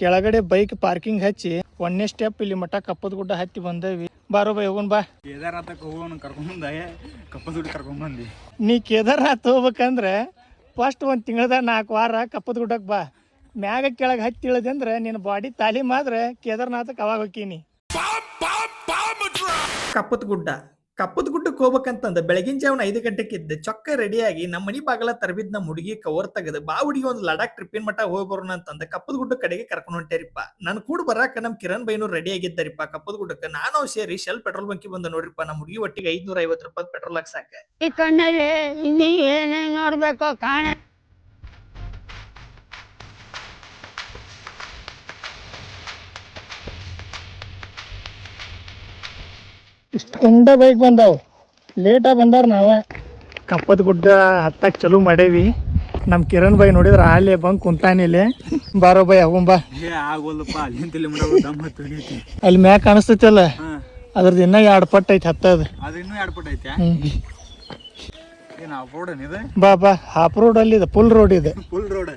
ಕೆಳಗಡೆ bike parking ಹಚ್ಚಿ ಒಂದನೇ ಸ್ಟೆಪ್ ಇಲ್ಲಿ ಮಠ ಕಪ್ಪದ ಗುಡ್ಡ ಹತ್ತಿ ಬಂದೇವಿ. ಬಾರೋ ಬೈ ಹೋಗೋಣ ಬಾ. ಕೇದಾರನಾಥಕ್ಕೆ ಹೋಗೋಣ ಕರ್ಕೊಂಡ್ ಕಪ್ಪದ ಗುಡ್ಡ ಕರ್ಕೊಂಡ್ ಬಂದಿ. ನೀ ಕೇದಾರನಾಥ್ ಹೋಗ್ಬೇಕಂದ್ರೆ ಫಸ್ಟ್ ಒಂದು ತಿಂಗಳದಾಗ 4 ವಾರ ಕಪ್ಪದ ಗುಡ್ಡಕ್ಕೆ ಬಾ. ಮ್ಯಾಗ ಕೆಳಗೆ ಹತ್ತಿ ಇಳಿದಂದ್ರೆ ನಿನ್ನ ಬಾಡಿ ತಾಲೀಮ್ ಆದ್ರೆ ಕೇದಾರನಾಥಕ್ಕೆ ಅವಾಗ ಹೋಗ್ತೀನಿ. ಕಪ್ಪದ ಗುಡ್ಡಕ್ಕೆ ಹೋಗ್ಬೇಕಂತಂದ ಬೆಳಗಿನ ಜಾವನ 5 ಗಂಟೆಗೆ ಇದ್ದೆ ಚೊಕ್ಕ ರೆಡಿಯಾಗಿ ನಮ್ಮ ಮನಿ ಬಾಗಲ ತರಬಿದ್ ನಮ್ಮ ಹುಡುಗಿ ಕವರ್ ತೆಗೆದು ಬಾ ಹುಡುಗಿ ಒಂದು ಲಡಾಕ್ ಟ್ರಿಪ್ಪಿನ ಮಟ್ಟ ಹೋಗಿ ಬರೋಣ ಅಂತಂದ ಕಪ್ಪದ ಗುಡ್ಡ ಕಡೆಗೆ ಕರ್ಕೊಂಡು ಹೊಂಟೇರಿಪ್ಪ. ನಾನು ಕೂಡ ಬರಾಕ ನಮ್ ಕಿರಣ್ ಬೈನೂರು ರೆಡಿ ಆಗಿದ್ದಾರಿಪ್ಪ ಕಪ್ಪದ ಗುಡ್ಡಕ್ಕೆ. ನಾನು ಸೇರಿ ಶೆಲ್ ಪೆಟ್ರೋಲ್ ಬಂಕಿ ಬಂದ ನೋಡ್ರಿಪ್ಪ. ನಮ್ಮ ಹುಡುಗಿ ಒಟ್ಟಿಗೆ 550 ರೂಪಾಯಿ ಪೆಟ್ರೋಲ್ ಹಾಕ್ಸಾಕ. ಈ ಕಣ್ಣಲ್ಲಿ ಇನ್ನೀ ಏನೇ ನೋಡ್ಬೇಕೋ ಕಾಣ. ಇಷ್ಟೊಂದ ಬೈಕ್ ಬಂದಾವ್, ಲೇಟಾಗಿ ಬಂದಾರ. ನಾವ ಕಪ್ಪದ ಗುಡ್ಡ ಹತ್ತಕ್ಕೆ ಚಲೋ ಮಾಡೇವಿ. ನಮ್ಮ ಕಿರಣ್ ಬೈ ನೋಡಿದ್ರೆ ಅಲ್ಲೇ ಬಂದು ಕುಂತಾನಿಲ್ಲೇ. ಬಾರೋ ಬೈ ಹೋಗೋಣ. ಆಗೋಲ್ಲಪ್ಪ ಅಲ್ಲಿ ಮ್ಯಾಕ್ ಕಾಣಿಸ್ತೈತಲ್ಲ ಅದ್ರದ್ದು ಇನ್ನೂ 2 ಪಟ್ಟು ಐತಿ ಹತ್ತದ. ಅದು ಇನ್ನೂ 2 ಪಟ್ಟು ಐತೆ. ಏನು ಆಫ್ ರೋಡ್ ಏನಿದೆ? ಬಾ ಹಾಫ್ ರೋಡ್ ಅಲ್ಲಿ ಇದೆ, ಫುಲ್ ರೋಡ್ ಇದೆ. Full road